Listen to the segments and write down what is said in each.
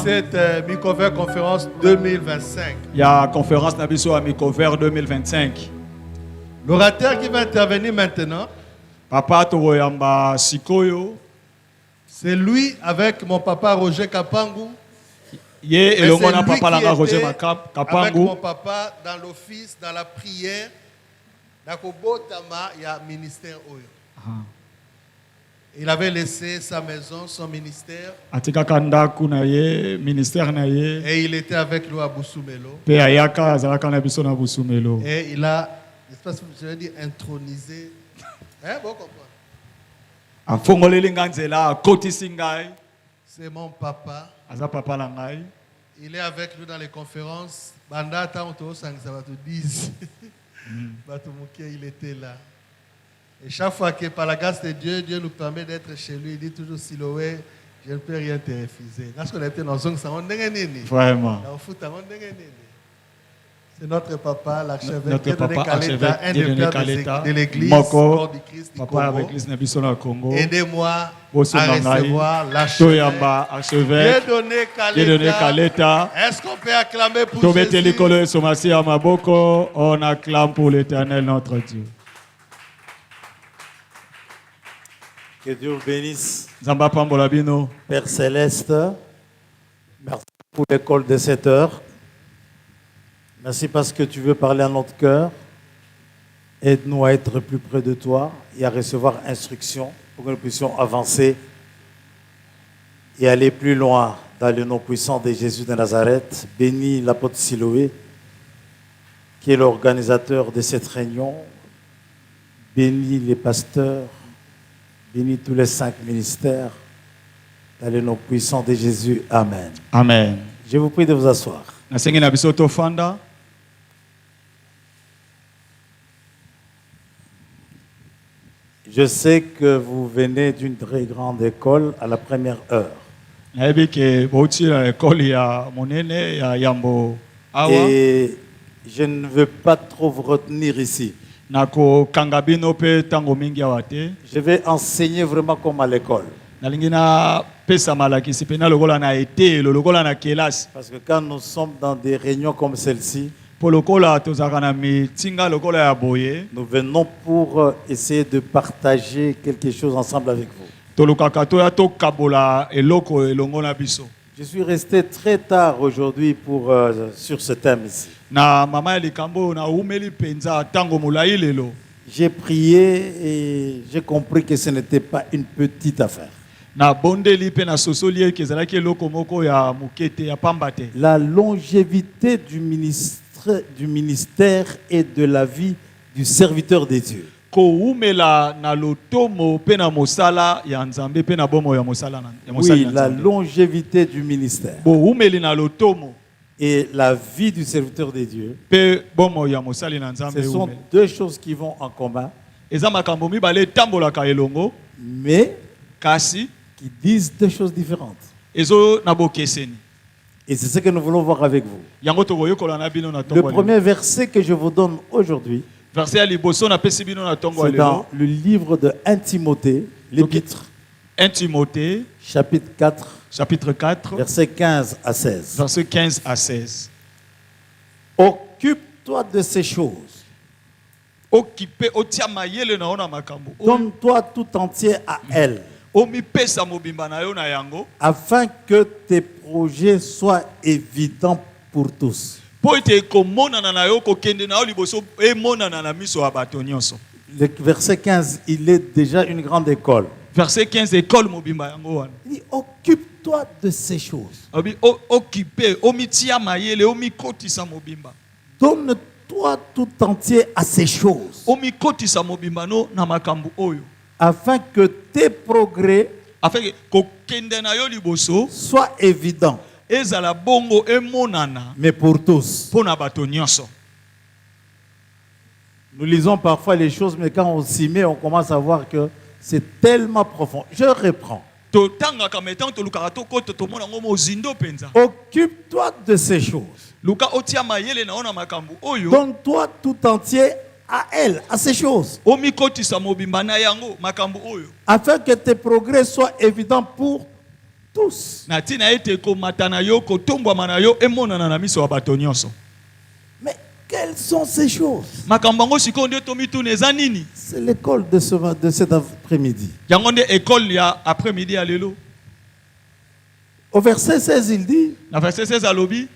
cette Micover conférence 2025. Il y a conférence Nabiso à Micover 2025. L'orateur qui va intervenir maintenant, Papa Toroyamba Sikoyo. C'est lui avec mon papa Roger Kapangu. Et c'est lui qui était Roger avec Kapangu. mon papa dans l'office, dans la prière. Il y a ministère Oyo. Il avait laissé sa maison, son ministère. Et il était avec nous à Boussoumelo. Et il a, je vais dire, intronisé. Hein, bon, c'est mon papa. Il est avec nous dans les conférences. Il était là. Et chaque fois que par la grâce de Dieu, Dieu nous permet d'être chez lui, il dit toujours Siloé, je ne peux rien te refuser. Vraiment. C'est notre papa, l'archevêque, notre papa, archevêque, un des pères de l'église, Moko, du Christ du papa Congo. avec l'église Congo. Aidez-moi à recevoir l'archevêque. Dieudonné Kaleta. Est-ce qu'on peut acclamer pour Jésus? On acclame pour l'Éternel notre Dieu. Que Dieu vous bénisse. Zamba Pambolabino. Père Céleste, merci pour l'école de 7 heures. Merci parce que tu veux parler à notre cœur. Aide-nous à être plus près de toi et à recevoir instruction pour que nous puissions avancer et aller plus loin dans le nom puissant de Jésus de Nazareth. Bénis l'apôtre Siloé, qui est l'organisateur de cette réunion. Bénis les pasteurs. Bénis tous les 5 ministères. Dans le nom puissant de Jésus. Amen. Amen. Je vous prie de vous asseoir. Je sais que vous venez d'une très grande école à la première heure. Et je ne veux pas trop vous retenir ici. Je vais enseigner vraiment comme à l'école. Parce que quand nous sommes dans des réunions comme celle-ci, nous venons pour essayer de partager quelque chose ensemble avec vous. Je suis resté très tard aujourd'hui sur ce thème ici. J'ai prié et j'ai compris que ce n'était pas une petite affaire. La longévité du ministère et de la vie du serviteur de Dieu. Oui, la longévité du ministère et la vie du serviteur de Dieu, ce sont deux choses qui vont en commun, mais qui disent deux choses différentes. Et c'est ce que nous voulons voir avec vous. Le premier verset que je vous donne aujourd'hui, c'est dans le livre de 1 Timothée, l'épître, 1 Timothée, chapitre 4, verset 15 à 16. Verset 15 à 16. Occupe-toi de ces choses. Donne-toi tout entier à elle, afin que tes projets soient évidents pour tous. Le verset 15, il est déjà une grande école. Verset 15, école mobimba. Il dit, occupe-toi de ces choses. Donne-toi tout entier à ces choses, afin que tes progrès soient évidents, mais pour tous. Nous lisons parfois les choses, mais quand on s'y met, on commence à voir que c'est tellement profond. Je reprends. Occupe-toi de ces choses. Donne-toi tout entier à elle, à ces choses, omikotisa mobimba na yango makambo oyo afin que tes progrès soient évidents pour tous. na tina ete komata na yo kotombwama na yo emonana na miso ya bato nyonso. Mais quelles sont ces choses? makambo yango sikoyo nde tomituna eza nini? C'est l'école de cet après-midi. yango nde école ya après-midi ya lelo. Au verset 16, il dit, na verset 16 alobi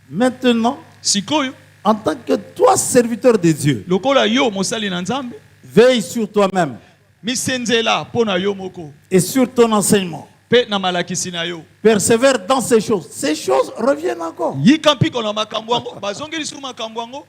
maintenant, sikoyo en tant que toi, serviteur de Dieu, lokola yo mosali na nzambe veille sur toi-même misenzela mpo na yo moko et sur ton enseignement. mpe na malakisi na yo. Persévère dans ces choses. Ces choses reviennent encore. yika mpiko na makambo yango bazongeli su makambo yango.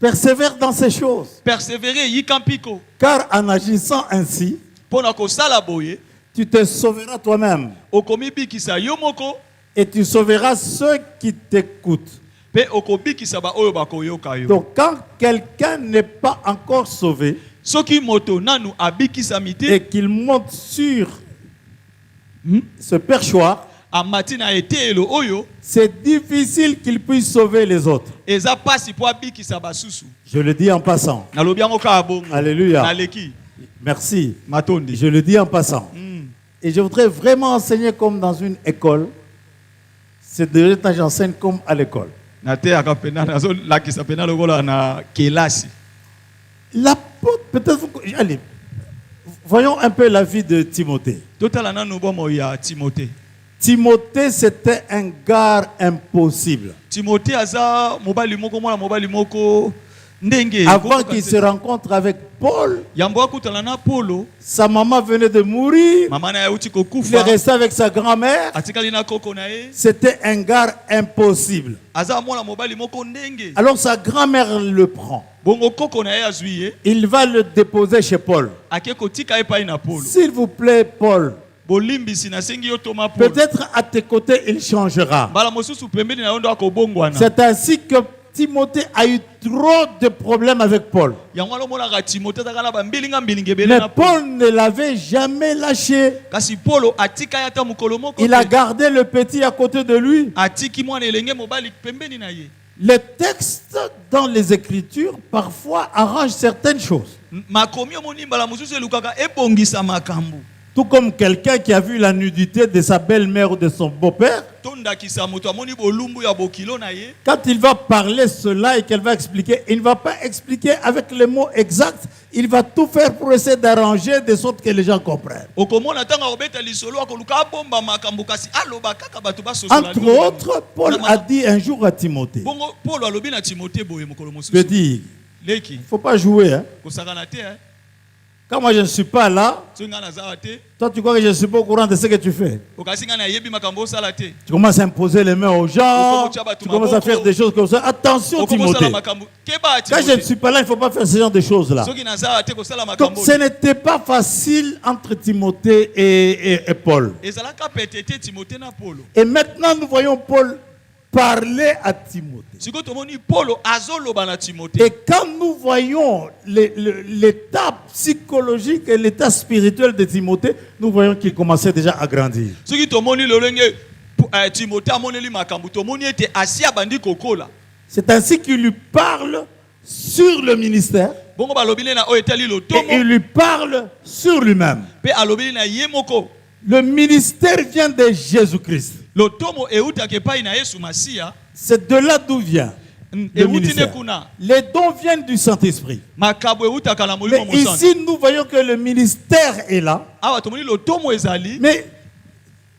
Persévère dans ces choses. persévérer yika mpiko Car en agissant ainsi, mpo na kosala boye tu te sauveras toi-même okomibikisa yo moko et tu sauveras ceux qui t'écoutent. mpe okobikisa baoyo bakoyoka yo. Donc quand quelqu'un n'est pas encore sauvé soki moto nanu abikisami te et qu'il monte sur ce perchoir, amati na eteyelo oyo c'est difficile qu'il puisse sauver les autres. eza pasi mpo abikisa basusu. Je le dis en passant. nalobi yango kaka bongo. Alléluia. naleki Merci. matondi. Je le dis en passant. Et je voudrais vraiment enseigner comme dans une école. C'est de temps j'enseigne comme à l'école. nateyaka pena nazolakisa pena lokola na kelasi. L'apôtre, peut-être, allez, voyons un peu la vie de Timothée. totala nanu bomo ya timote. Timothée, c'était un gars impossible. timote aza mobali moko mwana mobali moko ndenge. Avant qu'il se rencontre avec Paul, yambo akutana na polo sa maman venait de mourir. mama na ye auti Il est kokufa resté avec sa grand-mère. atikali na koko na ye. C'était un gars impossible. aza mwana mobali moko ndenge. Alors sa grand-mère le prend. bongo koko na ye azwi ye Il va le déposer chez Paul. ake kotika epai na polo. S'il vous plaît, Paul, bolimbisi nasengi yo toma polo. peut-être à tes côtés, il changera. mbala mosusu pembeni na yo ndo akobongwana. C'est ainsi que Timothée a eu trop de problèmes avec Paul. yango alomonaka timote azaka na bambilinga mbilinga ebele Mais na polo. Paul ne l'avait jamais lâché. kasi polo atika ye ata mokolo moko Il a te. gardé le petit à côté de lui. atiki mwana elenge mobali pembeni na ye. Les textes dans les Écritures parfois arrangent certaines choses. makomi omoni mbala mosusu elukaka ebongisa makambo. Tout comme quelqu'un qui a vu la nudité de sa belle-mère ou de son beau-père. tondakisa moto amoni bolumbu ya bokilo na ye. Quand il va parler cela et qu'elle va expliquer, il ne va pas expliquer avec les mots exacts. Il va tout faire pour essayer d'arranger de sorte que les gens comprennent. okomona ntango akobeta lisolo akoluka abomba makambo kasi aloba kaka bato basosola. Entre autres, Paul a dit un jour à Timothée, bongo polo alobi na timote boye mokolo je mosusu. dis, leki il ne faut pas jouer. Hein. kosakana te Quand moi je ne suis pas là, soki ngai naza te toi tu crois que je ne suis pas au courant de ce que tu fais. okasi ngai nayebi makambo osala te. Tu commences à imposer les mains aux gens, tu commences à faire des choses comme ça. Attention okomosala Timothée, makambo keba quand je ne suis pas là, il ne faut pas faire ce genre de choses-là. soki naza te kosala Donc makambo. ce n'était pas facile entre Timothée et Paul. ezalaka pete te timote na polo. Et maintenant nous voyons Paul parler à Timothée. sikoyo tomoni polo azoloba na timote. Et quand nous voyons l'état psychologique et l'état spirituel de Timothée, nous voyons qu'il commençait déjà à grandir. soki tomoni lolenge timote amoneli makambo tomoni ete asi abandi kokola. C'est ainsi qu'il lui parle sur le ministère bongo balobili na oyo etali et il lotomo lui parle sur lui-même. mpe alobili na ye moko. Le ministère vient de Jésus-Christ. lotomo eutaka epai na yesu masiya. C'est de là d'où vient le euti ne ministère. kuna Les dons viennent du Saint-Esprit. makambo eutaka na molimo Mais mosantu. ici, nous voyons que le ministère est là. awa tomoni lotomo ezali. Mais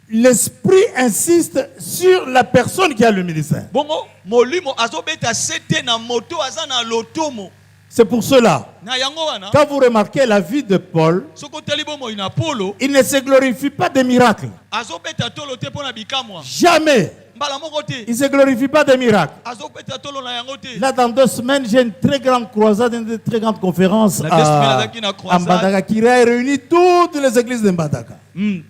l'Esprit insiste sur la personne qui a le ministère. bongo molimo azobeta sete na moto aza na lotomo. C'est pour cela, na yango wana quand vous remarquez la vie de Paul, soki otali bomoi na polo il ne se glorifie pas des miracles. azobeta tolo te mpo na bikamwa. Jamais. mbala moko te Il ne se glorifie pas des miracles. azobeta tolo na yango te. Là, dans 2 semaines, j'ai une très grande croisade, une très grande conférence Dans 2 semaines, azaki na croisade. Mbandaka qui réunit toutes les églises de Mbandaka.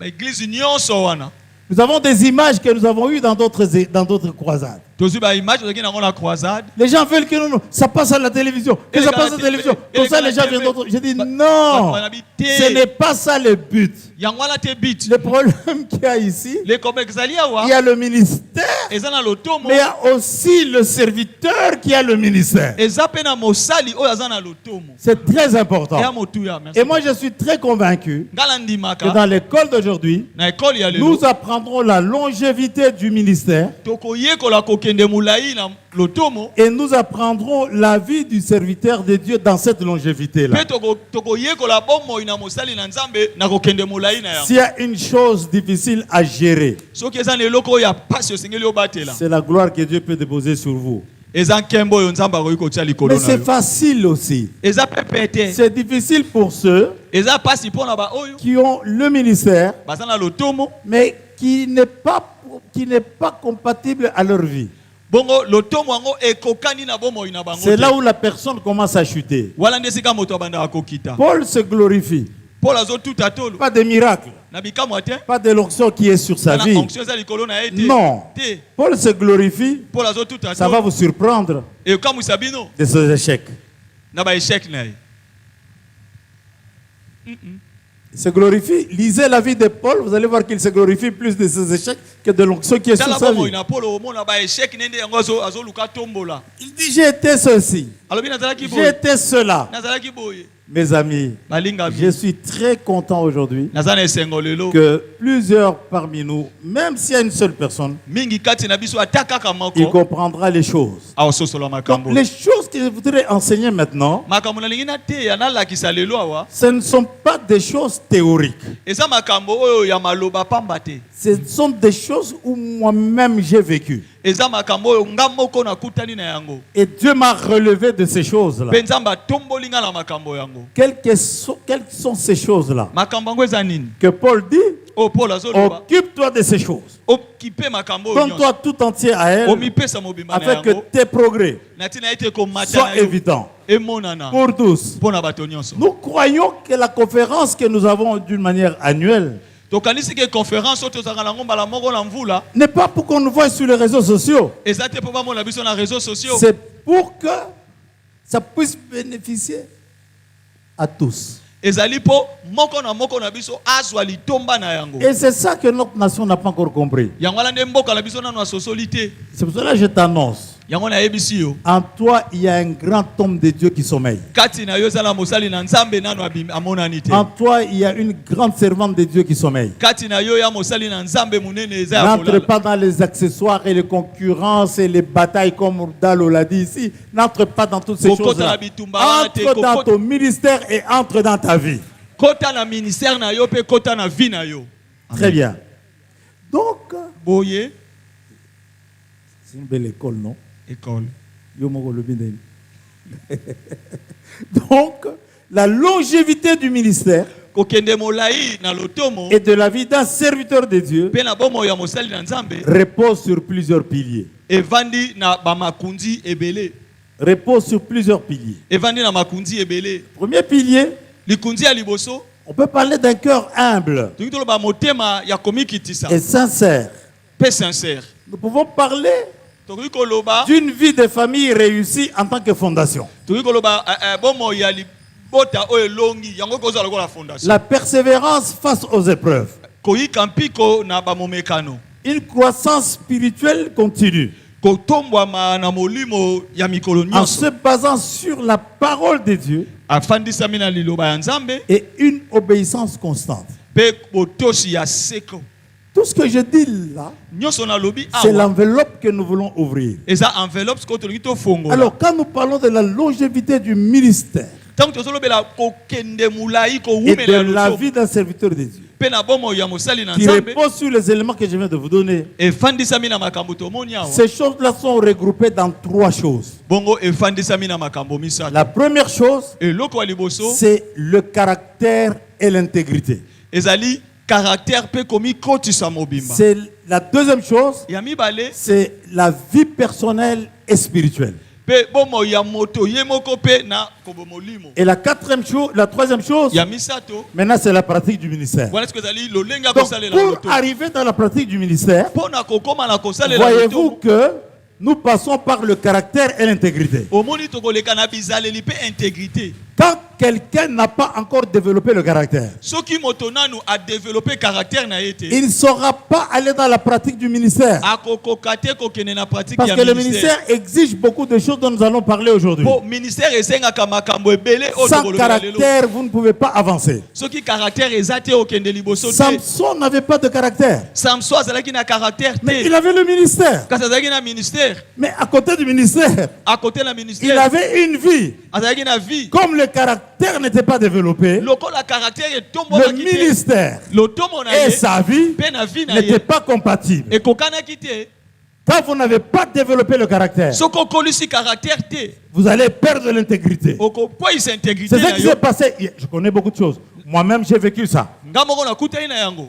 Église nyonso wana Nous avons des images que nous avons eues dans d'autres croisades. tozwi ba image tozaki nango na croisade. Les gens veulent que non, ça passe à la télévision, que ça passe à la télévision. Comme ça, les gens viennent d'autres. Je dis non, ce n'est pas ça le but. Yango wana te bit. Le problème qu'il y a ici, Le comme exali awa. il y a le ministère, Eza na lotomo. mais il y a aussi le serviteur qui a le ministère. Eza pe na mosali oyo aza na lotomo. C'est très important. Ya motuya, merci. Et moi, je suis très convaincu Ngala que ndimaka. dans l'école d'aujourd'hui, Na ekole ya lelo. nous apprendrons la longévité du ministère Tokoyekola kokende mulai na lotomo. et nous apprendrons la vie du serviteur de Dieu dans cette longévité-là. Pe tokoyekola bomo ina mosali na nzambe na kokende mulai na yango. S'il y a une chose difficile à gérer, Soki eza na eloko oyo ya pasi osengeli obatela. c'est la gloire que Dieu peut déposer sur vous. Eza nkembo oyo nzambe akoki kotia likolo Mais na c'est yo. facile aussi. Eza pepe te. C'est difficile pour ceux Eza pasi mpona ba oyo qui ont le ministère, baza na lotomo. mais qui n'est pas compatible à leur vie. Bongo lotomo yango ekokani na bomoi na bango. C'est te. là où la personne commence à chuter. Wala nde esika moto abandaka kokita. Paul se glorifie. Paul azotuta tolo. Pas de miracle, Na bikamwa te. pas de l'onction qui est sur sa Na vie. onction eza likolo na ye te. Non. Te. Paul se glorifie, Paul azotuta ça va tolo. vous surprendre Ekamwisa bino de ces échecs. na ba échec na ye. Il se glorifie. Lisez la vie de Paul, vous allez voir qu'il se glorifie plus de ses échecs que de l'onction qui est sur Tala sa bomoi vie. na Paul omona ba échec nende yango azoluka tombola. Il dit, j'ai été ceci, Alobi nazalaki j'ai boye. été cela. Nazalaki boye. Mes amis, Balinga je suis très content aujourd'hui Nazana esengo lelo. que plusieurs parmi nous, même s'il y a une seule personne, Mingi kati na biso ataka il kamoko. comprendra les choses. Aososola Donc, makambo. les choses que je voudrais enseigner maintenant, Makambo na lingi na te ya na lakisa lelo awa. ce ne sont pas des choses théoriques. Eza makambo oyo ya maloba pamba te. Ce sont des choses où moi-même j'ai vécu. Eza makambo oyo nga moko na kutani na yango. Et Dieu m'a relevé de ces choses-là. Pe nzamba tombolinga na makambo yango. Quelles sont ces choses-là Makambo yango eza nini? que Paul dit? O Paul azoloba. Occupe-toi de ces choses. Okipe makambo oyo. Donne-toi tout entier à elles Omipesa mobimba na afin que yango. tes progrès Natina ete ko mata soient na yo. évidents Emonana. pour tous. Pona bato nyonso. Nous croyons que la conférence que nous avons d'une manière annuelle Tokanisi ke conférence oyo tozanga nango mbala moko na mvula. n'est pas pour qu'on nous voie sur les réseaux sociaux. Eza te po bamona biso na réseaux sociaux. C'est pour que ça puisse bénéficier à tous. Ezali po moko na biso azwa litomba na yango. Et c'est ça que notre nation n'a pas encore compris. Yango ala nde mboka na biso nano asosolite. C'est pour cela que je t'annonce. Yango na yebisi yo. En toi, il y a un grand homme de Dieu qui sommeille. Kati na yo zala mosali na nzambe nano amonani te. En toi, il y a une grande servante de Dieu qui sommeille. Kati na yo ya mosali na nzambe munene eza ya N'entre kolala. pas dans les accessoires et les concurrences et les batailles comme Dalo l'a dit ici. N'entre pas dans toutes ces Kokota choses-là. na bitumba wana te, Entre dans kokota- ton ministère et entre dans ta vie. Kota na ministère na yo pe kota na vie na yo. Très bien. Donc, Boye c'est une belle école, non? école. Yo moko lobi ndeni. Donc, la longévité du ministère Kokende molai na lotomo et de la vie d'un serviteur de Dieu pe na bomo ya mosali na nzambe repose sur plusieurs piliers. evandi na bamakundi ebele. Repose sur plusieurs piliers. Evandi na makundi ebele. Premier pilier, Likundi ya liboso on peut parler d'un cœur humble toki toloba motema ya komikitisa et sincère. pe sincère. Nous pouvons parler Toki koloba d'une vie de famille réussie en tant que fondation. toki koloba bomo ya libota oyo elongi yango kozala lokola fondation. La persévérance face aux épreuves. Koyika mpiko na bamomekano. Une croissance spirituelle continue Kotombwama na molimo ya mikolo en nyonso. se basant sur la parole de Dieu Afandisami na liloba ya nzambe et une obéissance constante. pe botosi ya seko. Tout ce que je dis là, Nyonso na lobi c'est awa. l'enveloppe que nous voulons ouvrir. Eza enveloppe ko tolingi to fongo. Alors, quand nous parlons de la longévité du ministère Tant que tozolobela kokende mulai ko et de wumela la loto. vie d'un serviteur de Dieu, Pe na bomo ya mosali na qui nzambe repose sur les éléments que je viens de vous donner, efandisami na makambo tomoni awa. ces choses-là sont regroupées dans trois choses. Bongo efandisami na makambo misato. La première chose, Eloko ya liboso c'est le caractère et l'intégrité. ezali caractère pe komi kotisa mobimba. C'est la deuxième chose, Ya mibale c'est la vie personnelle et spirituelle. pe bomo ya moto ye moko pe na kobomolimo. Et la troisième chose, Ya misato maintenant c'est la pratique du ministère. wana eske ezali lolenga Donc kosalela loto. pour arriver dans la pratique du ministère, Pona kokoma na kosalela voyez-vous loto. que nous passons par le caractère et l'intégrité. omoni tokoleka na bizaleli pe intégrité. Quand quelqu'un n'a pas encore développé le caractère, Soki moto nanu a développé caractère na yete. il ne saura pas aller dans la pratique du ministère. Akokokate kokene na pratique Parce ya que le ministère. ministère exige beaucoup de choses dont nous allons parler aujourd'hui. Po ministère esengaka makambo ebele oyo Sans tokolobela lelo. caractère, vous ne pouvez pas avancer. Soki caractère ezate okende liboso te. Samson n'avait pas de caractère, Samson azalaki na caractère mais te. il avait le ministère. Kasi azalaki na ministère. Mais à côté du ministère, À côté na il ministère. avait une vie. Azalaki na vie. Comme le caractère n'était pas développé, Lokola caractère le etombolaki te. ministère Lotomo na et ye. sa vie Pe na vie na n'étaient ye. pas compatibles. Ekokanaki te. Quand vous n'avez pas développé le caractère, Soko okolisi caractère te. vous allez perdre l'intégrité. Okokweyisa intégrité C'est ça na qui yo. s'est passé. Je connais beaucoup de choses. Moi-même, j'ai vécu ça. Nga moko nakutani na yango.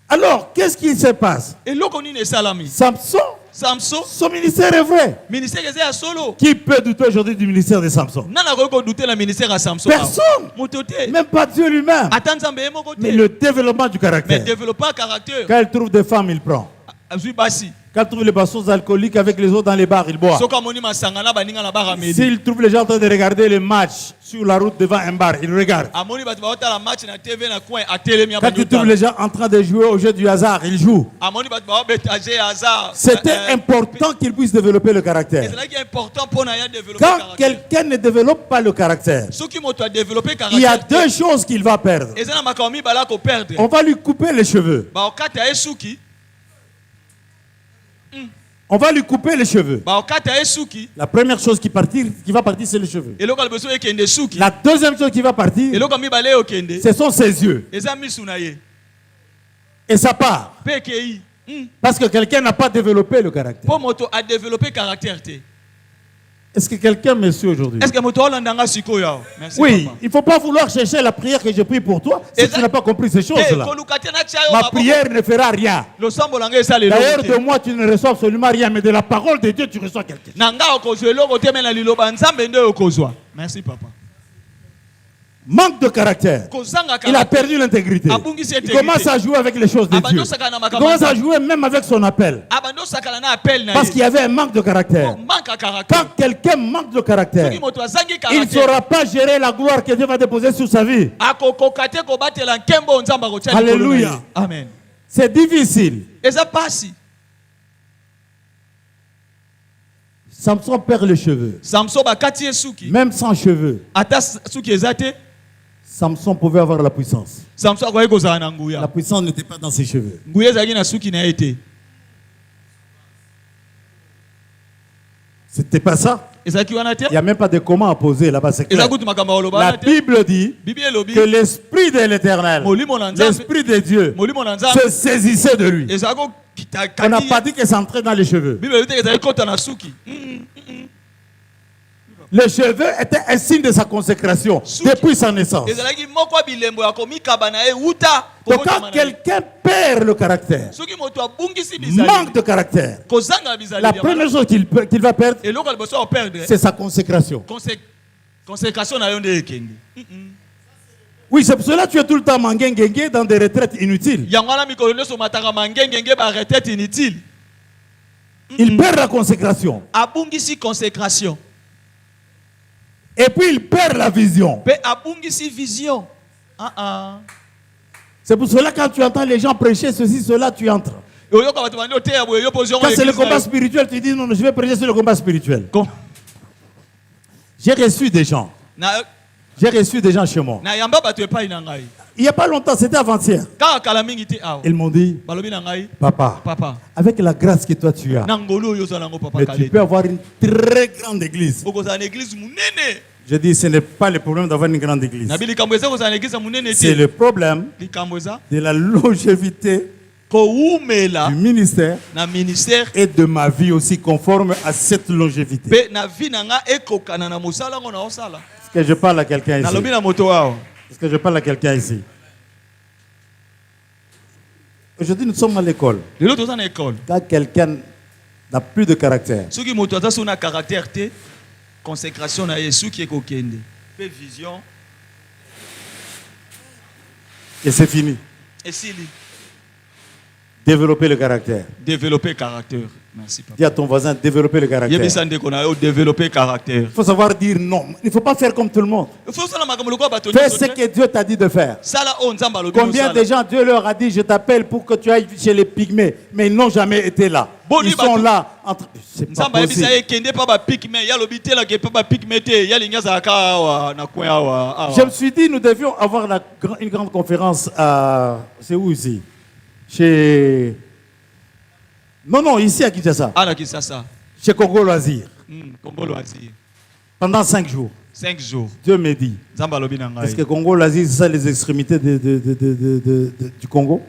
Alors, qu'est-ce qui se passe? Eloko nini esalami? Samson, Samson, son ministère est vrai. ministère eza ya solo. Qui peut douter aujourd'hui du ministère de Samson? Nana koki kodute na ministère ya Samson. Personne. Moto te. Même pas Dieu lui-même. Ata nzambe ye moko Mais te. le développement du Mais caractère. développer caractère. Quand il trouve des femmes, il prend. Azui basi. Quand il trouve les boissons alcooliques avec les autres dans les bars, il boit. Soka moni masangana baninga na bara medi. S'il trouve les gens en train de regarder les matchs sur la route devant un bar, il regarde. Amoni batu baota la match na TV na coin atelemi ya Quand il trouve les gens en train de jouer au jeu du hasard, il joue. Amoni batu ba betager hasard. C'était important qu'il puisse développer le caractère. C'est important pour na ya développer Quand caractère. quelqu'un ne développe pas le caractère, Soki moto a développé il y a caractère. deux choses qu'il va perdre. Eza na makomi bala ko perdre. On va lui couper les cheveux. Ba okata esuki. On va lui couper les cheveux. Ba okata esuki. La première chose qui va partir, c'est les cheveux. Eloko albeso ekende suki. La deuxième chose qui va partir, Eloko mibale okende. ce sont ses yeux. Eza misu na ye. Et ça part. PKI. Parce que quelqu'un n'a pas développé le caractère. Po moto a développé caractère te. Est-ce que quelqu'un me suit aujourd'hui? Est-ce que moto olandanga siko yao? Merci Oui, papa. il ne faut pas vouloir chercher la prière que je prie pour toi si tu n'as pas compris ces choses-là. Kolukate na chayo Ma prière ne fera rien. Lo sambo langa esale D'ailleurs, lo. de moi, tu ne reçois absolument rien, mais de la parole de Dieu, tu reçois quelque chose. Nanga okozwe loko te mena liloba nzambe nde okozwa. Merci papa. Manque de caractère. Kozanga Il a caractère. perdu l'intégrité. Abungisi Il intégrité. commence à jouer avec les choses de Dieu. Il commence à jouer même avec son appel. Abando sakala na appel na Parce qu'il y avait un manque de caractère. manque à caractère. Quand quelqu'un manque de caractère, Soki moto azangi il ne caractère. saura pas gérer la gloire que Dieu va déposer sur sa vie. Akokokate ko batela nkembo nzamba ko tshali. Alléluia. Amen. C'est difficile. Eza pasi. Samson perd les cheveux. Samson bakati esuki. Même sans cheveux, Ata suki ezate. Samson pouvait avoir la puissance. Samson akoki kozala na La nguya. puissance n'était pas dans ses cheveux. Nguya ezalaki na suki na ye te. C'était pas ça. Ezalaki wana te. Il n'y a même pas de comment à poser là-bas, c'est clair. Eza kutu makambo ya koloba La wana te. Bible dit Bibi elobi. que l'Esprit de l'Éternel, Molimo na nzambe. l'Esprit de Dieu, Molimo na nzambe. se saisissait de lui. Ezalaki On n'a pas dit que ça entrait dans les cheveux. Bible elobi te ezalaki kota na suki. Les cheveux étaient un signe de sa consécration depuis sa naissance. Ezalaki moko bilembo ya komikaba na ye uta. Donc quand quelqu'un perd le caractère, Soki moto abungisi bizali. manque de caractère, Kozanga bizali. la première chose qu'il va perdre, eloko liboso ya perdre. c'est sa consécration. Consécration na yo nde ekende. Oui, c'est pour cela que tu es tout le temps manguengue dans des retraites inutiles. Yango wana mikolo nyonso mataka mangengenge ba retraite inutile. Il perd la consécration. Abungisi consécration. Et puis il perd la vision. Pe abungisi vision. C'est pour cela que quand tu entends les gens prêcher ceci, cela, tu entres. Oyoka bato bandi oteya boye yo position. Quand c'est le combat spirituel, tu dis non, je vais prêcher sur le combat spirituel. J'ai reçu des gens. J'ai reçu des gens chez moi. Na yamba bato epai na ngai. Il n'y a pas longtemps, c'était avant-hier. Kaka kala mingi te awa. Ils m'ont dit, Balobi na ngai. papa, avec la grâce que toi tu as, Na ngolo oyo zala ngo papa mais tu kale. peux avoir une très grande église. Okozala na église munene. Je dis, ce n'est pas le problème d'avoir une grande église. Na bilikambo eza kozala na église munene C'est te. le problème Likambo eza de la longévité koumela du ministère na ministère et de ma vie aussi conforme à cette longévité. pe na vie na nga ekokana na mosala ngo na osala. Est-ce que je parle à quelqu'un Na ici? lobi na moto awa. Est-ce que je parle à quelqu'un ici? Aujourd'hui, nous sommes à l'école. Lelo toza na école. Quand quelqu'un n'a plus de caractère, Soki moto aza so na caractère te, consécration na Yesu qui ekokende. Pe vision et c'est fini. esili Développer le caractère. développer caractère. Merci, papa. Dis à ton voisin, développer le caractère. Yebisa ndeko na yo développer caractère. Il faut savoir dire non. Il ne faut pas faire comme tout le monde. Il faut ça la makambo lokwa bato Fais nyonso ce te. que Dieu t'a dit de faire. Sala o nzamba lobi Combien de gens Dieu leur a dit, je t'appelle pour que tu ailles chez les pygmées, mais ils n'ont jamais été là. Boni Ils sont bato- là. C'est pas nzamba yebisa possible. ye kende pa ba pigme ya lobi tela ke pa ba pigme te ya linga za ka awa na coin awa. Je me suis dit, nous devions avoir une grande conférence à... C'est où ici? Chez... Non, ici à Kinshasa. Ana kisasa. Chez Congo Loisir. Congo loisir. Pendant 5 jours. 5 jours. Dieu me dit. Nzamba lobi na ngai. Est-ce que Congo Loisir, c'est ça les extrémités du Congo?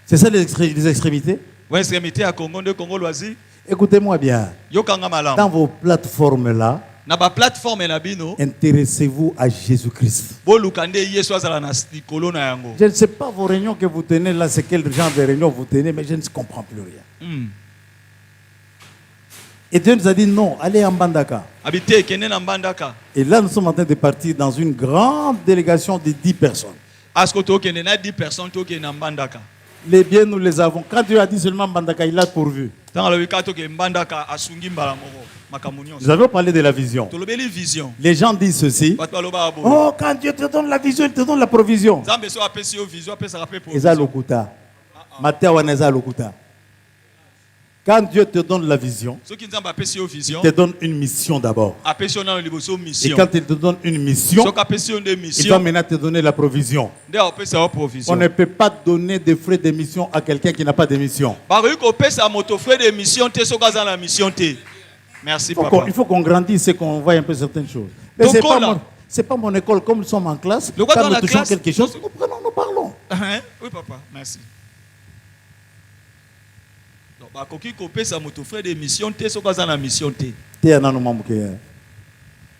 C'est ça les extrémités? Ouais, extrémité à Congo de Congo loisir. Écoutez-moi bien. Yokanga malam. Dans vos plateformes-là, Na ba plateforme na bino. intéressez-vous à Jésus-Christ. Bo lukande yeso azala na likolo na yango. Je ne sais pas vos réunions que vous tenez là, c'est quel genre de réunions vous tenez, mais je ne comprends plus rien. Et Dieu nous a dit non, allez en Bandaka. Habité kende na mbandaka. Et là, nous sommes en train de partir dans une grande délégation de 10 personnes. Asko to kende na 10 personnes to kende na mbandaka. Les biens, nous les avons. Quand Dieu a dit seulement Bandaka, il a pourvu. Tanga lobi ka to ke mbandaka asungi mbala moko. Makamu nyonso. Nous avons parlé de la vision. Tolobeli vision. Les gens disent ceci. Bato baloba abo. Oh, quand Dieu te donne la vision, il te donne la provision. Nzambe so apesi yo vision apesa rapé pour. Eza lokuta. Matthieu Waneza lokuta. Quand Dieu te donne la vision, Soki nzambe apesi yo vision. il te donne une mission d'abord. Apesi yo na liboso Et mission. quand il te donne une mission, Soki apesi yo nde il va mission. maintenant te donner la provision. Nde apesa yo On provision. ne peut pas donner des frais de mission à quelqu'un qui n'a pas de mission. Bakoki kopesa moto frais de mission te soki aza na mission te. Merci Il faut papa. qu'on grandisse et qu'on voie un peu certaines choses. Mais Donc, c'est pas, là. c'est pas mon école. Comme nous sommes en classe, Le quoi quand dans nous la touchons classe, quelque chose, nous prenons, nous parlons. Hein? Oui papa, merci. Donc bakoki kopesa moto frais de mission te soki aza na mission te. T'es un homme qui est-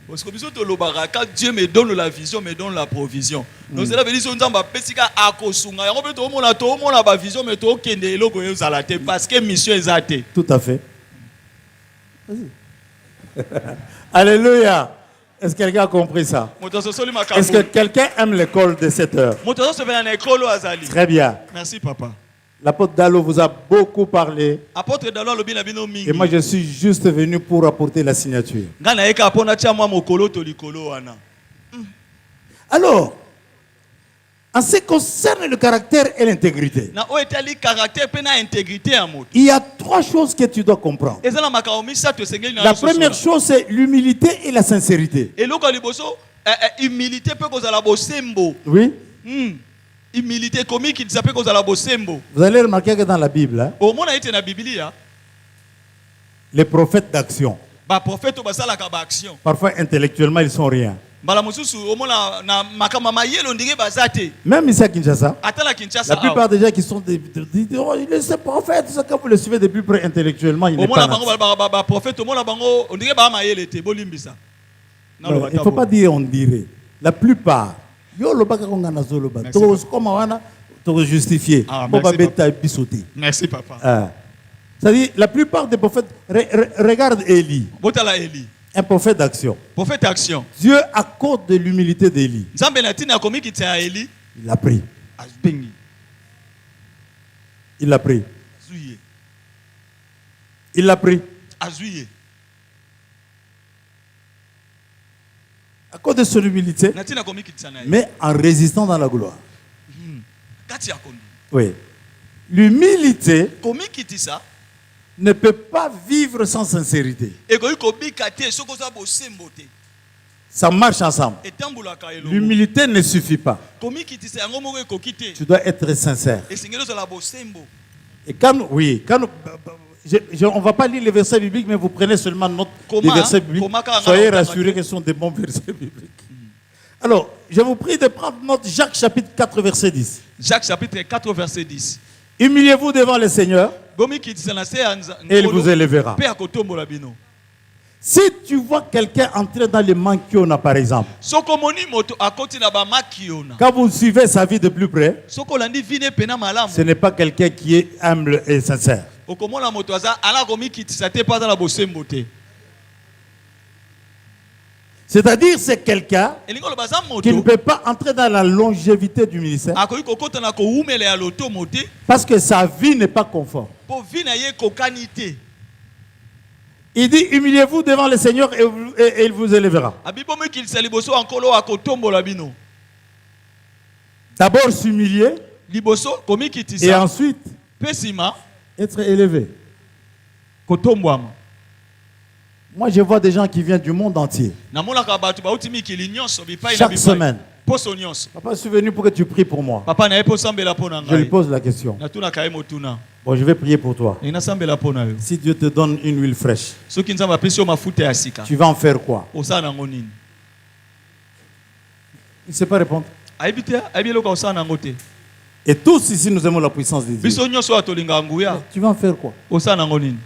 Parce que biso tolobaka quand Dieu me donne la vision, me donne la provision. Donc cela veut dire que nzamba pesika akosunga yango pe tomona ba vision mais to kende eloko ezala te parce que mission ezate. Tout à fait. Vas-y. Alléluia. Est-ce que quelqu'un a compris ça? Moto sosoli Est-ce que makambo. quelqu'un aime l'école de 7 heures? Moto so na ekolo azali. Très bien. Merci papa. L'apôtre Dalo vous a beaucoup parlé. Apôtre Dalo lobi na bino mingi. Et moi, je suis juste venu pour apporter la signature. Nga na eka pona tia mwa mokolo to likolo wana. Alors, en ce qui concerne le caractère et l'intégrité, Na o etali caractère pe na intégrité ya moto. il y a 3 choses que tu dois comprendre. Ezala makambo misato esengeli na La biso première sola. chose, c'est l'humilité et la sincérité. Eloko ya liboso humilité pe kozala bosembo. Oui. Humilité komi ki disape kozala bosembo. Vous allez remarquer que dans la Bible, hein, Omona ete na Biblia les prophètes d'action, ba prophète basalaka ba action. parfois intellectuellement, ils sont rien. Mbala mosusu omona na makama mayelo ndenge bazate. Même ici à Kinshasa, Ata na Kinshasa. la plupart des gens qui sont oh, il est ce prophète, ça, quand vous le suivez de plus près intellectuellement, il n'est Omona pas bango là. ba prophète omona bango ndenge ba mayele te bolimbisa. Non, il ne faut pas dire on dirait. La plupart, yo lo baka konga na zolo ba. Merci, To comme wana, to justifier. Ah, Bon ba merci, beta bisoté. Merci papa. C'est-à-dire la plupart des prophètes regarde Élie, Botala Eli. un prophète d'action. Prophète action. Dieu accorde de l'humilité d'Élie. Nzambe na tina komi ki tia Eli. Il l'a pris. Azbengi. Il l'a pris. Azuye. Il l'a pris. Azuye. À cause de son humilité, Na tina komi ki tia na. mais en résistant dans la gloire. Kati ya kondo. Oui. L'humilité Komi ki tisa. ne peut pas vivre sans sincérité. Ekoyi kobika te soko za bosembo te. Ça marche ensemble. Etambulaka elongo. L'humilité ne suffit pas. Komi ki tisa yango moko ekoki te. Tu dois être sincère. Esengeli ozala bosembo. Et on ne va pas lire les versets bibliques, mais vous prenez seulement note des Comment, versets bibliques. comment quand on Soyez a- rassurés que ce sont des bons versets bibliques. Alors, je vous prie de prendre note Jacques chapitre 4, verset 10. Jacques chapitre 4 verset 10. Humiliez-vous devant le Seigneur Bomi ki tisa na se ya et il vous élèvera. Pe akotombola bino. Si tu vois quelqu'un entrer dans les mankiona, par exemple, Soko moni moto akoti na ba makiona. quand vous suivez sa vie de plus près, Soko landi vine pena malamu. ce n'est pas quelqu'un qui est humble et sincère. Okomona moto aza ala komi ki tisa te pa za la bosembo te. C'est-à-dire, c'est quelqu'un elingi oloba aza qui ne moto peut pas entrer dans la longévité du ministère akoki kokota na kowumela ya lotomo te parce que sa vie n'est pas conforme. mpo vi na ye ekokani te. Il dit, humiliez-vous devant le Seigneur et il vous élèvera. abi bomikilisa liboso ya nkolo akotombola bino. D'abord s'humilier Liboso et komikitisa ensuite mpe nsima être élevé. kotombwama. Moi, je vois des gens qui viennent du monde entier. namonaka bato bauti mikili nyonso bipai na Chaque bipai semaine. poso nyonso. Papa, je suis venu pour que tu pries pour moi. papa na ye mpo osambela mpo na Je lui ngai pose la question. natunaka ye motuna Bon, je vais prier pour toi. elingi nasambela mpo na yo. Si Dieu te donne une huile fraîche, soki nzambe apesi yo mafuta ya sika tu vas en faire quoi? osala nango nini? Il ne sait pas répondre. ayebi te ayebi eloko osala nango te. Et tous ici, nous aimons la puissance de Dieu. biso nyonso oyo tolingaka nguya Tu vas en faire quoi? osala nango nini?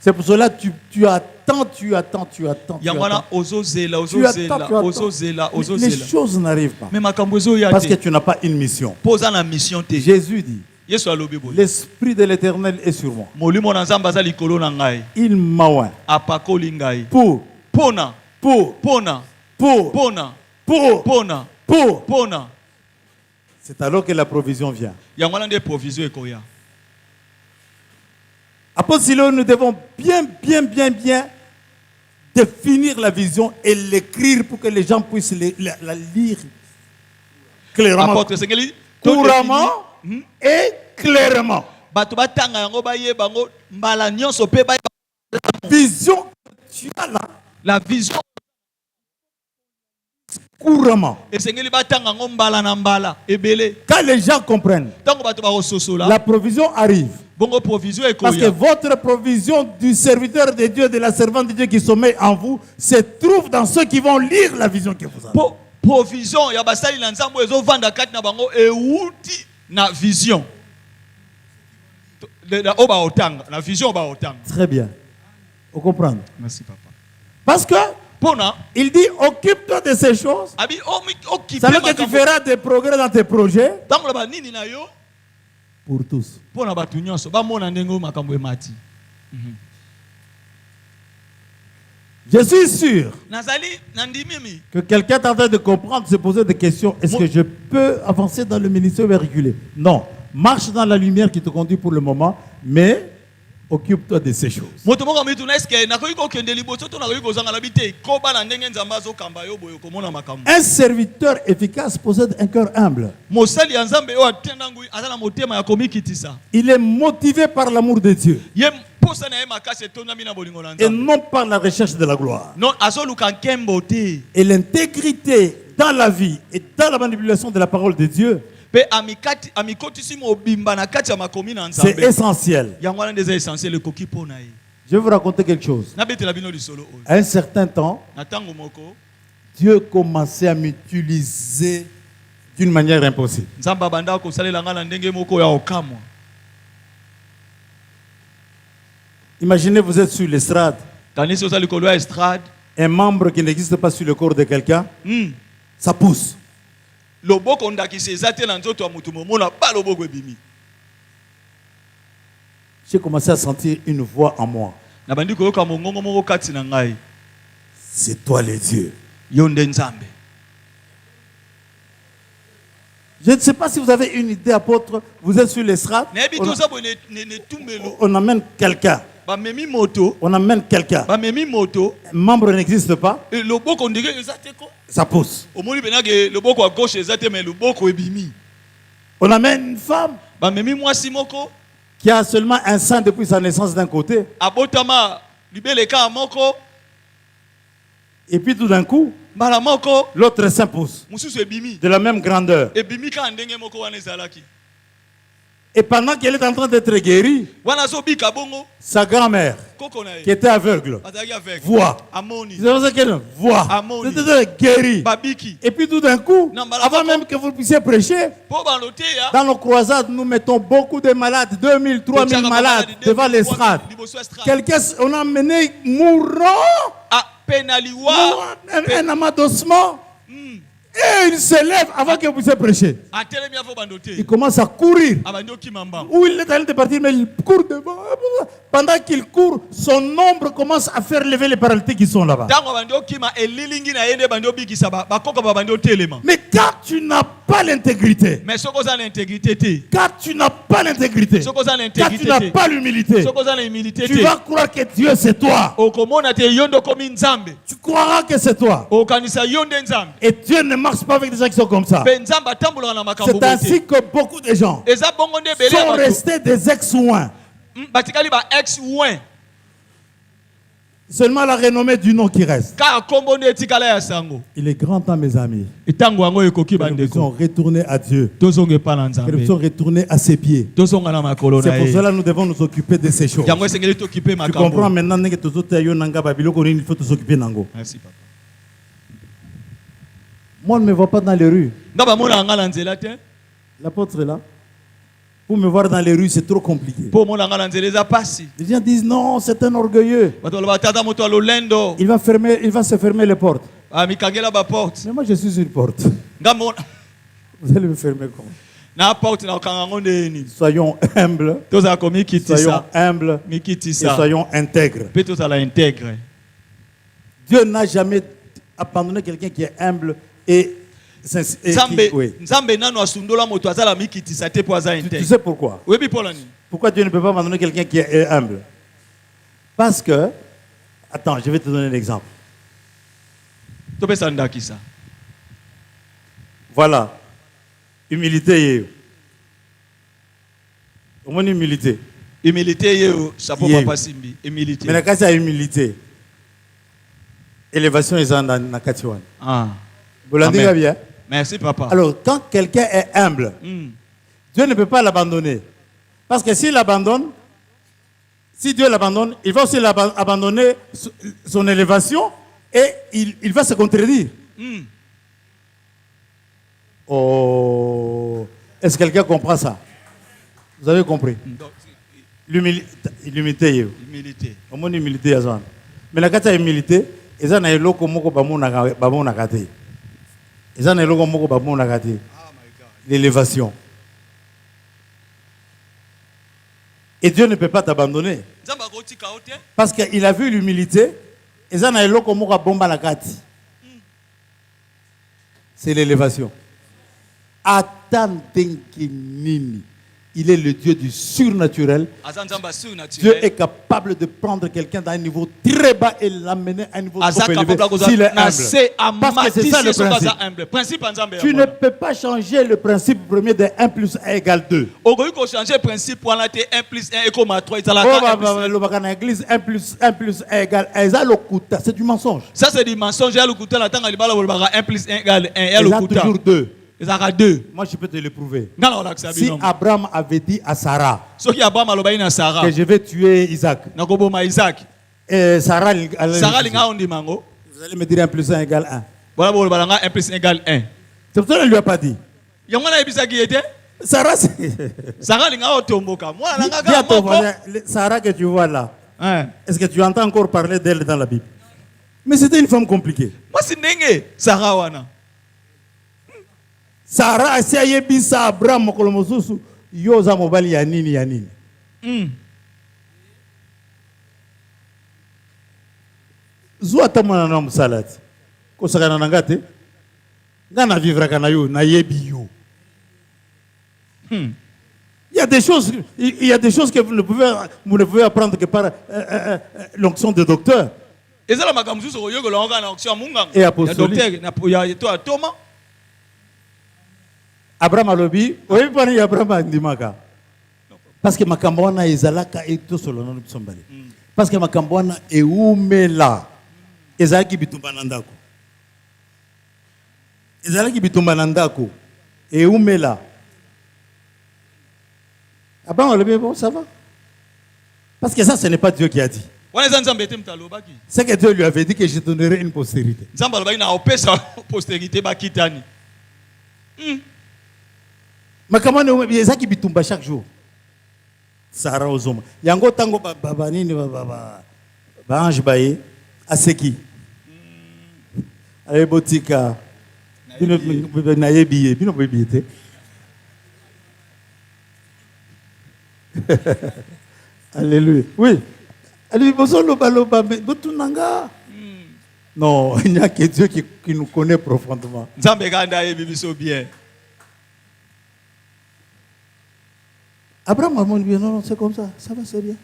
C'est pour cela que tu attends. yango wana ozozela Tu attends. ozozela Les choses n'arrivent pas. me makambo ezoya Parce que te tu n'as pas une mission. mpo oza na mission te. Jésus dit, yesu alobi boye l'Esprit de l'Éternel est sur moi. molimo na nzambe aza likolo na ngai Il m'a oint apakoli ngai pour, pona pour, pona pour, pona pour, pona pour. pona. C'est alors que la provision vient. yango wana nde provision ekoya. Apôtre Silo, nous devons bien définir la vision et l'écrire pour que les gens puissent la lire clairement, apôtre esengeli couramment et clairement. bato batanga yango bayeba yango mbala nyonso mpe bayeba Vision que tu as là, la vision couramment. esengeli batanga yango mbala na mbala ebele. Quand les gens comprennent, ntango bato bakososola la provision arrive. bongo provision Parce que ekoya. votre provision du serviteur de Dieu, de la servante de Dieu qui sommeille en vous, se trouve dans ceux qui vont lire la vision que vous avez. Po provision ya basali na nzambe oyo ezovanda kati na bango euti na vision oyo baotanga na vision oyo baotanga. Très bien. Vous comprenez? Merci papa. Parce que mpona il dit, occupe-toi de ces choses. abi okipe C'est là que tu feras des progrès dans tes projets ntango na banini na yo pour tous. mpona bato nyonso bamona ndenge oyo makambo emati. Je suis sûr nazali nandimimi que quelqu'un est en train de comprendre, se poser des questions. Est-ce que je peux avancer dans le ministère ou reculer? Non. Marche dans la lumière qui te conduit pour le moment, mais occupe-toi de ces choses. moto moko mituna eske nakoki kokende liboso to nakoki kozanga na bite kobala ndenge nzambe azokamba yo boye komona makambo. Un serviteur efficace possède un cœur humble. mosali ya nzambe oyo atenda ngui aza na motema ya komikitisa Il est motivé par l'amour de Dieu ye mposa na ye makasi etondami na bolingo na et nzambe non par la recherche de la gloire. non azoluka nkembo te Et l'intégrité dans la vie et dans la manipulation de la parole de Dieu, mpe amikotisi mobimba na kati ya makomi na c'est nzambe essentiel. yango wana nde eza essentiel ekoki mpo na ye. Je vais vous raconter quelque chose. nabetela bino lisolo oyo À un certain temps, na ntango moko Dieu commençait à m'utiliser d'une manière impossible. nzambe abandaka kosalela ngai na ndenge moko ya okamwa. Imaginez, vous êtes sur l'estrade, kanisi oza likolo ya estrade un membre qui n'existe pas sur le corps de quelqu'un, ça pousse. loboko ndakisi eza te na nzoto ya motu momona ba loboko ebimi. J'ai commencé à sentir une voix en moi. na bandi koyoka mongongo moko kati na ngai C'est toi le Dieu. yo nde nzambe. Je ne sais pas si vous avez une idée, apôtre. Vous êtes sur l'estrade, nayebi te oza boye netumbelo on amène quelqu'un. bamemi moto On amène quelqu'un. bamemi moto Un membre n'existe pas, loboko ndenge eza te ko ça pousse. omoni penake loboko ya gauche eza te me loboko ebimi. On amène une femme bamemi mwasi moko qui a seulement un sein depuis sa naissance d'un côté. abotama libele ka moko Et puis tout d'un coup, mbala moko l'autre sein pousse. mosusu ebimi De la même grandeur. ebimi kaka ndenge moko wana ezalaki Et pendant qu'elle est en train d'être guérie, wana azobika bongo sa grand-mère, koko na qui ye était aveugle, azalaki avec voit. amoni C'est pour ça qu'elle voit. Amoni. C'était guérie. babiki Et puis tout d'un coup, Non, mais avant alors, même que vous puissiez prêcher, mpo balote ya dans nos croisades, nous mettons beaucoup de malades, 2000, 3000 malades devant l'estrade. Quelqu'un, on a mené mourant, penaliwa un amadossement. Et il se lève avant que vous puissiez prêcher. atelemi afo bandote Il commence à courir. abandi okima mbangu Où il est en train de partir, mais il court devant. Pendant qu'il court, son ombre commence à faire lever les paralytiques qui sont là-bas. ntango abandi okima elilingi na ye nde bandi obikisa bakoka babandi otelema. Mais quand tu n'as pas l'intégrité, Mais soki oza na intégrité te, quand tu n'as pas l'intégrité, soki oza na quand tu intégrité n'as te, pas l'humilité, soki oza na humilité tu te, vas croire que Dieu c'est toi. okomona te yo nde okomi nzambe, Tu croiras que c'est toi. okanisa yo nde nzambe. Et Dieu ne marche pas avec des gens qui sont comme ça. Mpe nzambe atambolaka na makambo C'est boye ainsi te. que beaucoup de gens Eza bongo nde ebele ya sont bato restés des ex-ouins. batikali ba ex ouin Seulement la renommée du nom qui reste. kaka kombo nde etikala ya sango. Il est grand temps, mes amis, Ntango yango ekoki que nous puissions bandeko retourner à Dieu, tozonga epa na que nous nzambe, puissions retourner à ses pieds. tozonga na makolo C'est na pour ye. cela que nous devons nous occuper de ces choses. Yango esengeli tokipe Tu comprends makambo. maintenant que il faut s'occuper d'ango. Merci papa. Moi, on ne me voit pas dans les rues. Nga bamona nga na nzela te, L'apôtre est là. Pour me voir dans les rues, c'est trop compliqué. po mona nga na nzela eza pasi. Les gens disent non, c'est un orgueilleux. Bato baloba tata moto alolendo Il va se fermer les portes. amikangela baporte. Mais moi, je suis une porte. Nga mona Vous allez me fermer comment? na porte na okanga ngo ndeni. Soyons humbles, Tozala soyons komikitisa, humbles et mikitisa, soyons intègres. pe tozala intègre. Dieu n'a jamais abandonné quelqu'un qui est humble et Nzambe oui. Nzambe nano asundola moto azala mikitisa te po aza Tu intègre. sais pourquoi? Oyebi pola ni? Pourquoi Dieu ne peut pas abandonner quelqu'un qui est humble? Parce que, attends, je vais te donner un exemple. Topesa ndakisa. Voilà. Humilité. Au moins humilité. Humilité yeo chapeau Yeo. papa simbi. Humilité. Mais quand c'est humilité, élévation est dans la katiwan. Ah. Vous l'entendez Amen. bien? Merci papa. Alors, quand quelqu'un est humble, Dieu ne peut pas l'abandonner. Parce que s'il l'abandonne, si Dieu l'abandonne, il va aussi abandonner son élévation et il va se contredire. Oh, est-ce que quelqu'un comprend ça? Vous avez compris? Donc, L'humilité. humilité. Au moins l'humilité. Mais la carte humilité, ils ont un eloko moko bamona kate. Ils ont un eloko moko bamona kate. L'élévation. Et Dieu ne peut pas t'abandonner. Nzamba kotika ote. Parce qu'il a vu l'humilité. Ils ont un eloko moko bomba la kate. C'est l'élévation. Attendez nini. Il est le Dieu du surnaturel. Aza nzamba Dieu surnaturel. est capable de prendre quelqu'un d'un niveau très bas et l'amener à un niveau Aza trop élevé capable s'il est na humble. se Parce que c'est ça le amatisi soka za principe. humble. Principe nzambe ya Tu ne mwana. peux pas changer le principe premier de 1 plus 1 égale 2. Okoki ko changer principe wana te 1 plus 1 ekoma 3 Oh, ezalaka 1 plus 1. dans l'église, 1 plus 1 égale 1. C'est du mensonge. Ça c'est du mensonge ya lokuta na tanga libala bolobaka 1 plus 1 égale 1 ya Il y a lokuta. toujours 2. Ezalaka 2. Moi, je peux te le prouver. Ngala olakisa Si bino. Abraham avait dit à Sarah Soki Abraham alobai na Sarah. que je vais tuer Isaac, Nakoboma Isaac. et Sarah allait Sarah linga ondima ngo. vous allez me dire 1 plus 1 égale 1. Voilà bolobala nga 1 plus 1 égale 1. C'est pour ça qu'elle ne lui a pas dit. Yango na ebisaki ete. Sarah, c'est... Sarah linga otomboka. Mwana nanga Dis à ton moko. voisin, Sarah que tu vois là, Hein. est-ce que tu entends encore parler d'elle dans la Bible? Mais c'était une femme compliquée. Moi si ndenge Sarah wana. Sarah asi ayebisa Abraham mokolo mosusu yo oza mobali ya nini ya nini. Zwa ata mwana na mosala ti kosakana na nga te nga na vivraka na yo nayebi yo. Il y a des choses, que vous ne pouvez apprendre que par l'onction de docteur. Ezala makambo susu koyokola ngo na option munganga. Et apostolique. Ya docteur na ya to atoma. Abraham alobi, oyebi pani ya Abraham andimaka. Parce que makambo wana ezalaka etosolo na biso mbale. Parce que makambo wana eumela. Ezalaki bitumba na ndako. Ezalaki bitumba na ndako. Eumela. Abraham alobi, bon, ça va. Parce que ça, ce n'est pas Dieu qui a dit. Wana eza nzambe ete mtalobaki. C'est que Dieu lui avait dit que je donnerai une postérité. Nzambe alobaki na opesa postérité bakitani. Makambo wana ezalaki bitumba chaque jour. Sarah ozoma. Yango tango nini ba ange baye aseki. Ale botika Alléluia. Oui. Alléluia. Non, il n'y a que Dieu qui nous connaît profondément. bien. Abraham m'a dit, non, c'est comme ça va, c'est bien.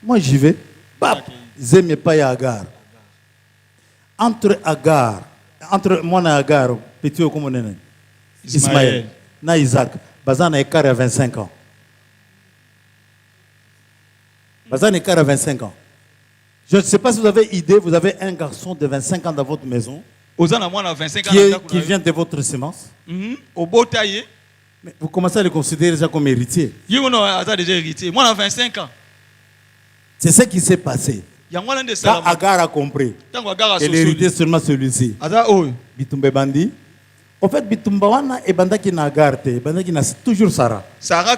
Moi, j'y vais. Zémé pas Agar. Entre moi et Agar, petit comme on est. Ismaël, na Isaac, Bazan a écart à 25 ans. Bazan a écart à 25 ans. Je ne sais pas si vous avez idée, vous avez un garçon de 25 ans dans votre maison qui vient de votre semence. Mais vous commencez à le considérer déjà comme héritier. Moi, j'ai 25 ans. C'est ce qui s'est passé. Quand Agar a compris, et l'héritier seulement celui-ci. Bitumbe Bandi. En fait, Bitumba wana et Banda qui n'a Agar, Banda qui n'a toujours Sarah. Sarah.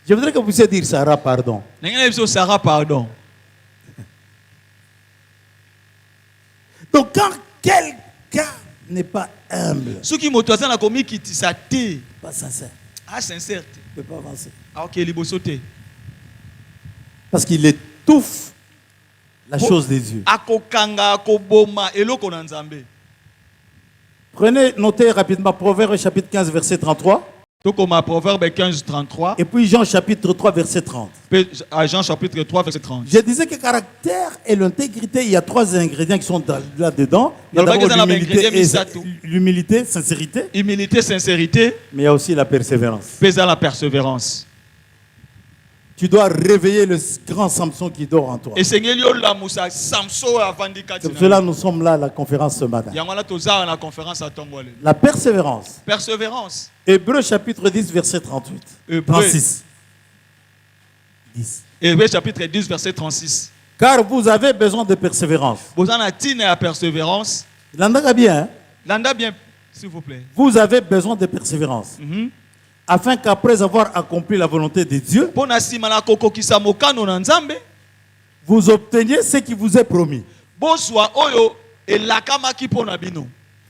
Je voudrais que vous puissiez dire Sarah, pardon. Sarah, pardon. Donc, quand quelqu'un n'est pas humble, Ce qui m'a toisé, pas sincère, sincère. ne peut pas avancer. Ok, libosote. Parce qu'il étouffe la chose des dieux. Akokanga, akoboma, eloko na nzambe. Prenez, notez rapidement Proverbe chapitre 15, verset 33. Tokoma Proverbe 15, 33. Et puis Jean chapitre 3, verset 30. Jean chapitre 3, verset 30. Je disais que caractère et l'intégrité, il y a trois ingrédients qui sont là-dedans. Il y a d'abord l'humilité, sincérité. Humilité, sincérité. Mais il y a aussi la persévérance. Pesa la persévérance. Tu dois réveiller le grand Samson qui dort en toi. Et Seigneur, c'est pour cela que nous sommes là à la conférence ce matin. La persévérance. Persévérance. Hébreux chapitre 10, verset 38. 36. 10. Hébreux chapitre 10, verset 36. Car vous avez besoin de persévérance. Vous en avez à persévérance. L'anda bien. L'anda bien, s'il vous plaît. Vous avez besoin de persévérance. Afin qu'après avoir accompli la volonté de Dieu, vous obteniez ce qui vous est promis.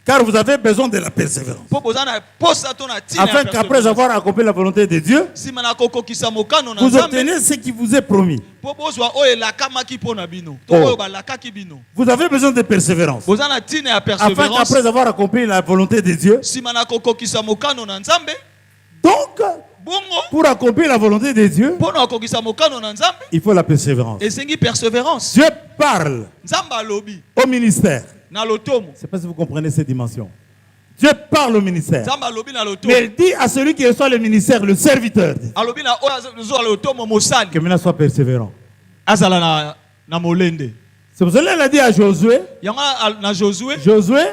Car vous avez besoin de la persévérance. Afin qu'après avoir accompli la volonté de Dieu, vous obtenez ce qui vous est promis. Vous avez besoin de persévérance. Afin qu'après avoir accompli la volonté de Dieu, donc, pour accomplir la volonté de Dieu, il faut la persévérance. Dieu parle au ministère. Je ne sais pas si vous comprenez ces dimensions. Dieu parle au ministère. Mais il dit à celui qui reçoit le ministère, le serviteur, que maintenant soit persévérant. C'est pour cela qu'il a dit à Josué. Josué.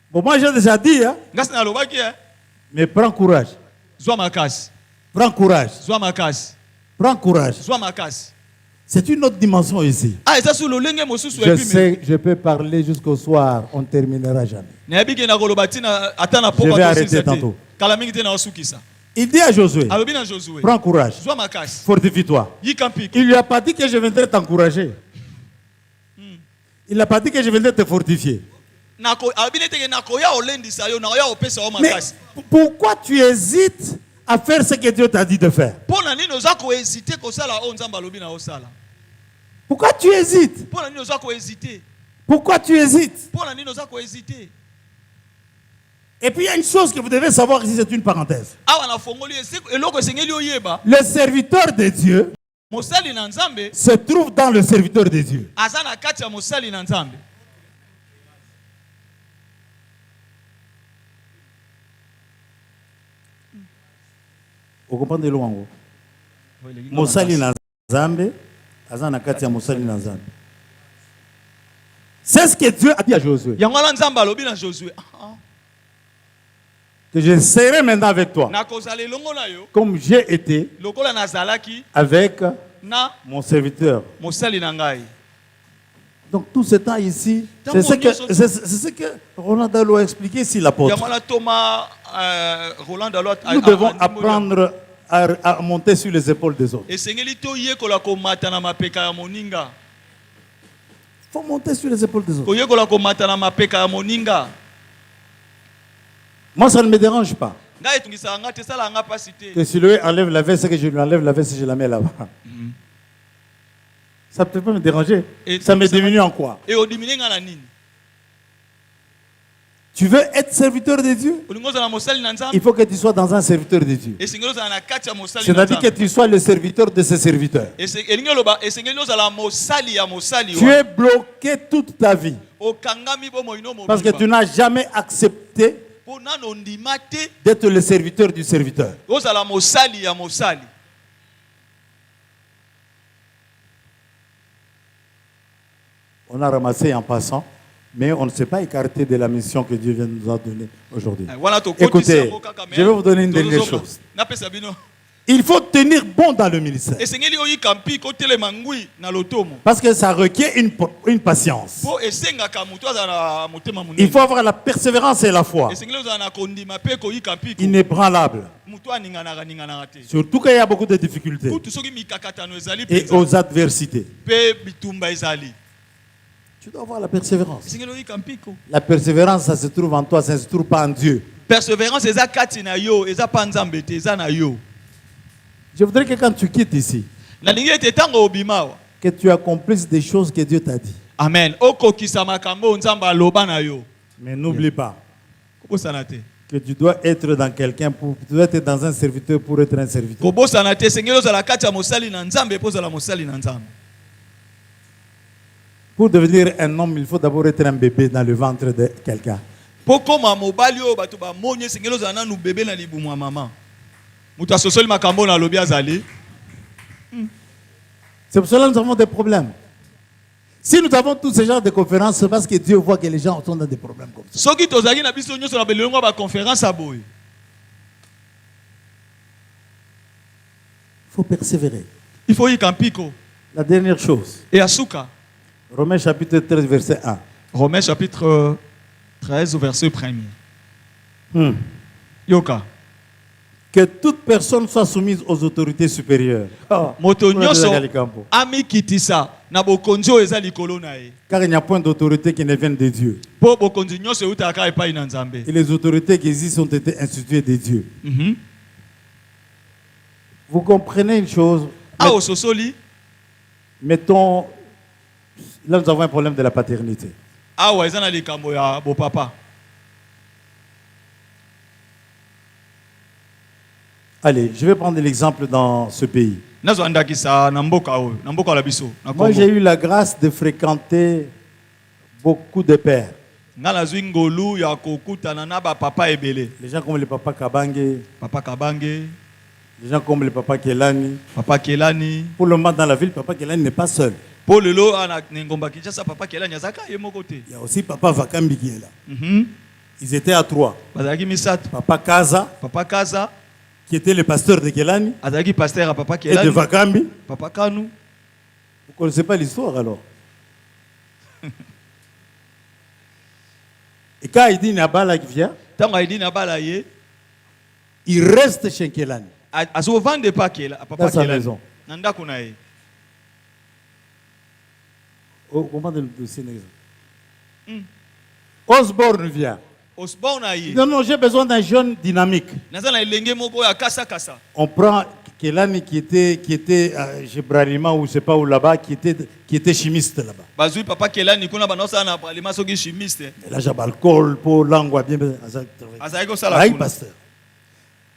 Bon, moi j'ai déjà dit. Mais prends courage. Prends courage. Prends courage. C'est une autre dimension ici. Je sais, je peux parler jusqu'au soir, on ne terminera jamais. Je vais arrêter tantôt. Il dit à Josué, prends courage, fortifie-toi. Il ne lui a pas dit que je viendrais t'encourager. Il n'a pas dit que je viendrais te fortifier. Mais pourquoi tu hésites à faire ce que Dieu t'a dit de faire? Pourquoi tu hésites? Pourquoi tu hésites? Et puis il y a une chose que vous devez savoir ici, c'est une parenthèse. Le serviteur de Dieu se trouve dans le serviteur de Dieu. Vous comprenez le wango? Mosali na Nzambe, azana kati ya Mosali na Nzambe. C'est ce que Dieu a dit à Josué. Que je serai maintenant avec toi. Comme j'ai été avec mon serviteur. Donc tout ce temps ici, c'est ce que Roland Dalo a expliqué ici, l'apôtre. Nous devons apprendre à monter sur les épaules des autres. faut monter sur les épaules des autres. koyekola komata na mapeka ya moninga. Moi, ça ne me dérange pas. Ngai etungisaka nga te sala nga pasi te. Que si lui enlève la veste, que je lui enlève la veste et je la mets là-bas. Ça ne peut pas me déranger. Et Ça m'est devenu en quoi? E odimine nga na nini? Tu veux être serviteur de Dieu? Olingo ozala mosali na Nzambe. Il faut que tu sois dans un serviteur de Dieu. Esengeli ozala na kati ya mosali na C'est-à-dire que Nzambe. tu sois le serviteur de ses serviteurs. Elingi oloba esengeli ozala mosali ya mosali Tu es bloqué toute ta vie okangami bomo ino mobimba. parce que tu n'as jamais accepté Po nano ndima te d'être le serviteur du serviteur. ozala mosali ya mosali. On a ramassé en passant, mais on ne s'est pas écarté de la mission que Dieu vient de nous a donnée aujourd'hui. Wana tokotisa Écoutez, yango kaka, mais je vais vous donner une dernière tozozonga. chose. Napesa bino. Il faut tenir bon dans le ministère Esengeli oyika mpi kotelema ngwi na lotomo. parce que ça requiert une patience. Po esengaka mutu azala na motema Il munene. faut avoir la persévérance et la foi Esengeli ozala na kondima pe koyika mpi inébranlable. mutu aninganaka te. Surtout quand il y a beaucoup de difficultés Kutu soki mikakatano ezali et penza aux adversités. pe bitumba ezali. Tu dois avoir la persévérance. Esengeli oyika mpiko. La persévérance, ça se trouve en toi, ça ne se trouve pas en Dieu. Persévérance eza kati na yo, eza pa Nzambe te, eza na yo. Je voudrais que quand tu quittes ici, Nalingi ete tango obimawa. que tu accomplisses des choses que Dieu t'a dit. Amen. Okokisa makambo Nzambe aloba na yo. Mais n'oublie pas Kobosana te. que tu dois être dans quelqu'un, tu dois être dans un serviteur pour être un serviteur. Kobosana te, esengeli ozala kati ya mosali na Nzambe po ozala mosali na Nzambe. Pour devenir un homme, il faut d'abord être un bébé dans le ventre de quelqu'un. Po koma mobali oyo bato bamoni esengeli ozala nanu bebe na libumu ya mama. Mutu asosoli makambo na lobi azali. C'est pour cela que nous avons des problèmes. Si nous avons tous ces genres de conférences, c'est parce que Dieu voit que les gens sont dans des problèmes comme ça. Soki tozali na biso nyonso na belongo ba conférence aboye. Il faut persévérer. Il faut yika mpiko. La dernière chose, Et asuka. Romains chapitre 13, verset 1. Romains chapitre 13 au verset 1er. Yoka. Que toute personne soit soumise aux autorités supérieures. Moto nyonso amikitisa na bokonzi oyo eza likolo na ye. Car il n'y a point d'autorité qui ne vienne de Dieu. Po bokonzi nyonso eutaka epai na Nzambe. Et les autorités qui existent ont été instituées de Dieu. Vous comprenez une chose? Ah ososoli. Mettons, là nous avons un problème de la paternité. Ah ouais, eza na likambo ya bo papa. Allez, je vais prendre l'exemple dans ce pays. Nazo andakisa na mboka oyo, na mboka la biso, na Moi, Congo. j'ai eu la grâce de fréquenter beaucoup de pères. Nga nazwi ngolu ya kokutana na ba papa ebele. Les gens comme le papa Kabange, Papa Kabange, les gens comme le papa Kelani. papa Kelani. Pour le moment, dans la ville, papa Kelani n'est pas seul. Po lelo ana ngomba Kinshasa papa Kelani azaka ye moko te. Il y a aussi papa Vakambi qui est là. Ils étaient à trois. Bazaki misato. Papa Kaza, Papa Kaza, qui était le pasteur de Kelani, azaki pasteur à papa et de Kelani. Vakambi. Papa Kanu. Vous ne connaissez pas l'histoire alors? Et quand il dit Nabala qui vient, Tango aidi na bala ye, il reste chez Kelani. azo vendre pa Kelani, papa Dans sa Kelani. maison. Nanda kuna ye. Au moment de dossier, exemple. Osborne vient. Osborne na ye. Non, non, j'ai besoin d'un jeune dynamique. Naza na elenge moko ya kasa kasa. On prend Kelani qui était chez Bralima ou je sais pas où là-bas, qui était chimiste là-bas. Bazui papa Kelani kuna banosa na palima soki chimiste. Là, j'ai alcool, pour langue, bien. Azaki ko sala Aïe, kuna. pasteur.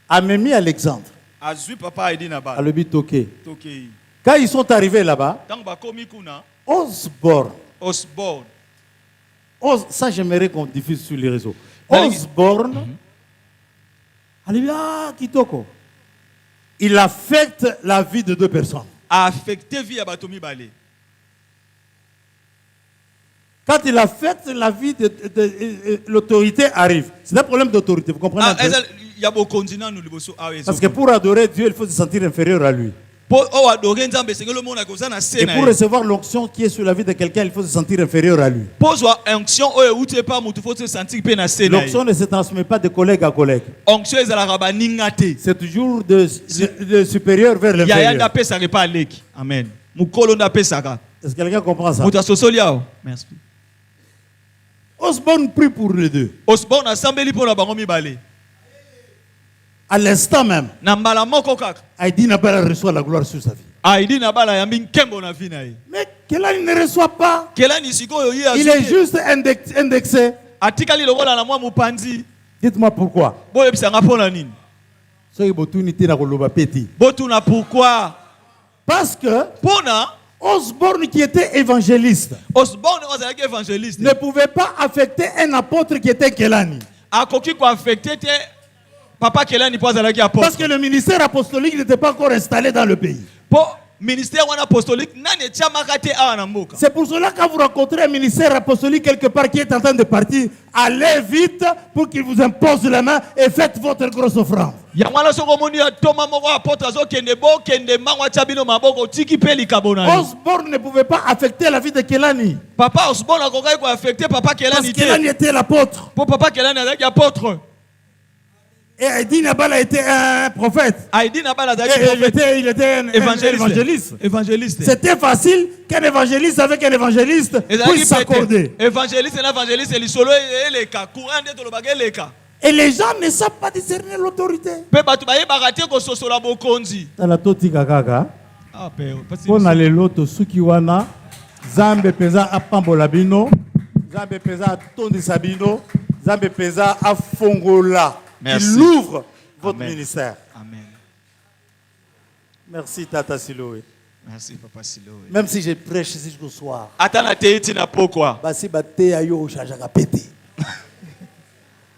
Amémi Alexandre, Azui papa aidi na à bala. Lebi Toké. Tokei. Quand ils sont arrivés là-bas, Tango bakomi kuna, Osborne, Osborne. ça j'aimerais qu'on diffuse sur les réseaux. Dans Osborne, Kitoko, il affecte la vie de deux personnes. A affecté vie ya bato mibale. Quand il affecte la vie de l'autorité arrive. C'est un problème d'autorité, vous comprenez? Ah, eza ya bokonzi nanu liboso awe. Parce que pour adorer Dieu, il faut se sentir inférieur à lui. Po o adore Nzambe sengelo mona ko na Et sena. pour recevoir l'onction qui est sur la vie de quelqu'un, il faut se sentir inférieur à lui. Pose onction oyo uti pa mutu faut se sentir pe na sena. L'onction ne se transmet pas de collègue à collègue. Onction ezala rabaninga te. C'est toujours de supérieur vers Ya l'inférieur. yanda pesa ke pa leki. Amen. Mukolo na pesaka. Est-ce que quelqu'un comprend ça? Moto asosoli awa. Merci. Osborne prie pour les deux. Osborne asambeli pour la bango mibale. À l'instant même, Na mbala moko kaka. Aïdi Nabala reçoit la gloire sur sa vie. Aïdi na bala yambi nkembo na vie na ye. Mais Kelani ne reçoit pas. Kelani sikoyo ye Il est juste indexé. atikali lokola na mwa mopanzi. Dites-moi pourquoi. Boye bisanga pona nini? Soki botunité na koloba peti. Botuna pourquoi? Parce que Pona Osborne qui était évangéliste Osborne ozalaki évangéliste. ne pouvait pas affecter un apôtre qui était Kelani. Akoki ko affecté te papa Kelani po azalaki apôtre. Parce que le ministère apostolique n'était pas encore installé dans le pays. Po ministère wana apostolique nani etiamaka te awa na mboka. C'est pour cela que quand vous rencontrez un ministère apostolique quelque part qui est en train de partir, allez vite pour qu'il vous impose la main et faites votre grosse offrande. Yango wana soko moni ya toma moko apôtre azokende bo kende mangwa tia bino maboko tiki pe likabo na yo. Osborne ne pouvait pas affecter la vie de Kelani. Papa Osborne akokaki ko affecté papa Parce Kelani que Kelani te. était l'apôtre. Po papa Kelani azalaki apôtre. Et Aïdi Nabala était un prophète. Aïdi na bala Et azalaki il était un évangéliste. Évangéliste. C'était facile qu'un évangéliste avec un évangéliste puisse s'accorder. Évangéliste na évangéliste lisolo eleka courant de tolobaka eleka. Et les gens ne savent pas discerner l'autorité. Pe batu bayebaka te kososola bokonzi. Tala totika kaka. Ah pe parce Pona lelo to suki wana Zambe peza apambola bino, Zambe peza atondisa bino, Zambe peza afongola. Merci. Il ouvre votre Amen. ministère. Amen. Merci Tata Siloé. Merci papa Siloé. Même si je prêche jusqu'au soir, Atana teiti na pourquoi? basi bate ayo changaka pété.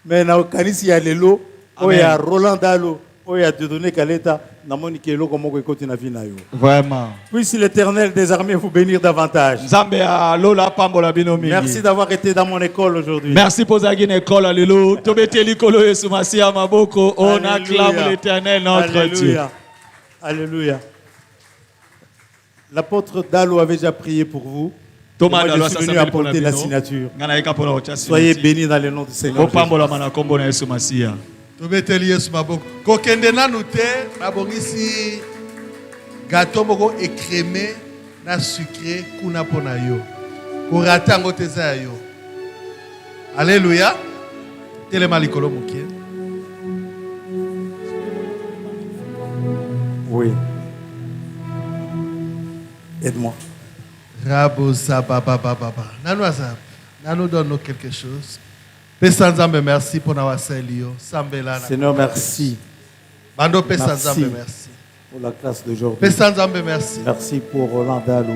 Mais na kanisi ya lelo, oya Roland Dalo, oya Dieudonné Kaleta, na moni ke eloko moko ekoti na vie na yo. Vraiment. Puisse l'Éternel des armées vous bénir davantage. Nzambe a lola pambola bino mingi. Merci d'avoir été dans mon école aujourd'hui. Merci pour ça une école alléluia. Tobeteli kolo Yesu Masia maboko. On Alléluia. acclame l'Éternel notre Dieu. Alléluia. Alléluia. L'apôtre Dalo avait déjà prié pour vous. Thomas Moi, Dalo je suis venu asasambeli pona apporter la bino. signature. Ngana eka pona ocha Soyez signature. bénis dans le nom du Seigneur. Jésus. Opambola mana kombo na Yesu Masia. tobeteli yesu maboko kokende nanu te nabongisi gato moko écrémé na sucré kuna mpo na yo korata yango te eza ya yo alleluya telema likolo mokie Oui. Aide-moi. rabosa bababababa nanu aza nanu donne quelque chose pesa nzambe merci mpona wasali yo sambela na Seigneur, merci bando pesa Merci. nzambe merci pour la classe d'aujourd'hui. pesa nzambe merci Merci pour Roland Dalo.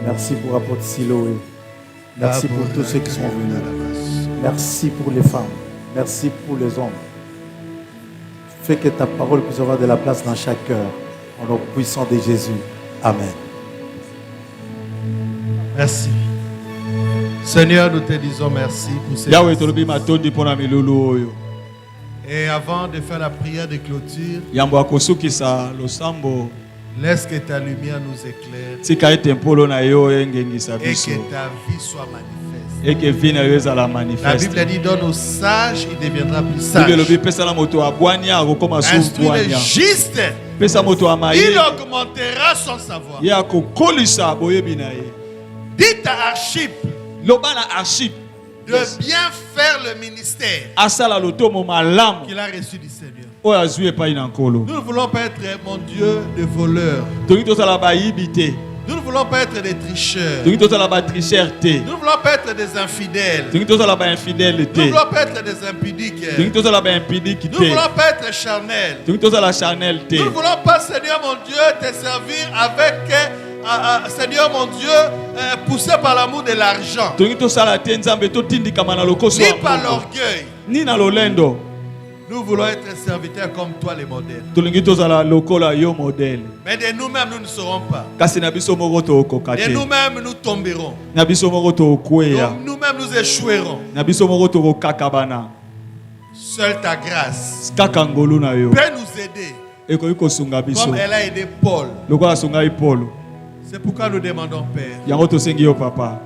Merci pour apôtre Siloé. Merci pour tous ceux qui sont venus. Merci pour les femmes. Merci pour les hommes. Fais que ta parole puisse avoir de la place dans chaque cœur. Au nom puissant de Jésus. Amen. Merci. Seigneur, nous te disons merci pour ces Yahweh tolobi matondi pona milulu oyo. Et avant de faire la prière de clôture, Yambo akosukisa losambo. laisse que ta lumière nous éclaire Tika ete mpolo na yo engengisa et biso. que ta vie soit manifeste. Et que vie na yo ezala La manifeste. Bible dit donne aux sages, il deviendra plus Bible sage. lobi pesa na moto abwani akokoma so Instruis le bwanya. juste, Pesa moto amayi. il augmentera son savoir. Ye akokolisa boyebi na ye. Dites à Archip Loba na Archip. de bien faire le ministère Asala lotomo malamu. qu'il a reçu du Seigneur. Oyo azwi epai na nkolo. Nous ne voulons pas être, mon Dieu, des voleurs. Tolingi tozala bayibi te. Nous ne voulons pas être des tricheurs. Tolingi tozala batricheur te. Nous ne voulons pas être des infidèles. Tolingi tozala bainfidèle Nous ne te. voulons pas être des impudiques. Tolingi tozala baimpidiki Nous ne te. voulons pas être charnels. Tolingi tozala charnel te. Nous ne voulons pas, Seigneur mon Dieu, te servir avec, Seigneur mon Dieu, poussé par l'amour de l'argent, Tolingi tosala te nzambe totindikama na lokoso ni ya par mbongo. l'orgueil. Ni na lolendo. Nous voulons être serviteurs comme toi, les modèles. Tolingi tozala lokola yo modèle. Mais de nous-mêmes, nous ne serons pas. Kasi na biso moko tokoka De te. nous-mêmes, nous tomberons. Na biso moko tokweya. Donc, nous-mêmes, nous échouerons. Na biso moko tokokakabana. Seule ta grâce Kaka ngolu na yo. peut nous aider, Ekoki kosunga biso. comme elle a aidé Paul. Lokola asungai Paul. C'est pourquoi nous demandons, Père, Yango tosengi yo papa.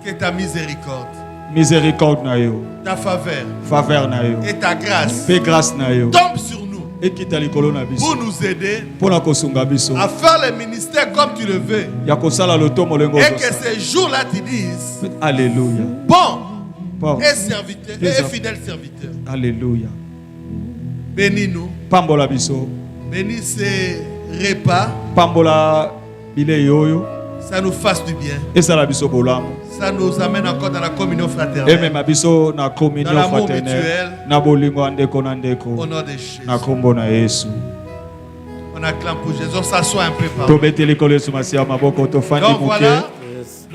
que ta miséricorde, Miséricorde na yo. ta faveur Faveur na yo. et ta grâce Pe grâce na yo. tombent sur nous. ekita likolo na biso pour nous aider pona kosunga biso à faire le ministère comme tu le veux. ya kosala lotomo lengo Et que ces jours-là tu dises, Alléluia. bon et serviteur et fidèle serviteur. Alléluia. Bénis-nous. Pambola biso. Bénis ces repas. Pambola bilei oyo. Ça nous fasse du bien. Et ça la biso bolamu. Ça nous amène encore dans la communion Et fraternelle. même biso na communion Dans l'amour fraternelle. mutuel. Na bolingo andeko na ndeko. Au nom de Jésus. Na kombo na Yesu. On acclame pour Jésus. On s'assoit un peu par Tobete likolo sumasi ya maboko to fandi Donc muke. voilà,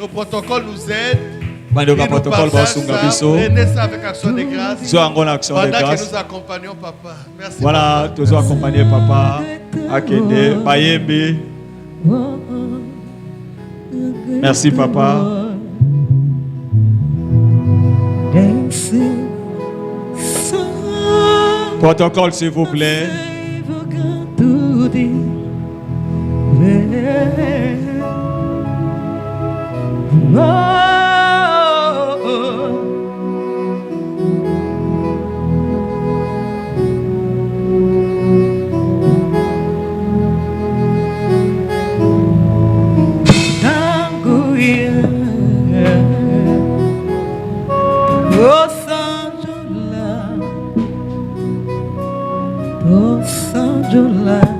le protocole nous aide. Bando Il ka nous protocole partage basunga ça. biso. Prenez ça avec action de grâce. So ango na action de Pendant que grâce. nous accompagnons papa. Merci. Voilà, papa. toujours accompagner papa. Akende bayembe. Merci papa. Protocole s'il vous plaît. Los Angeles.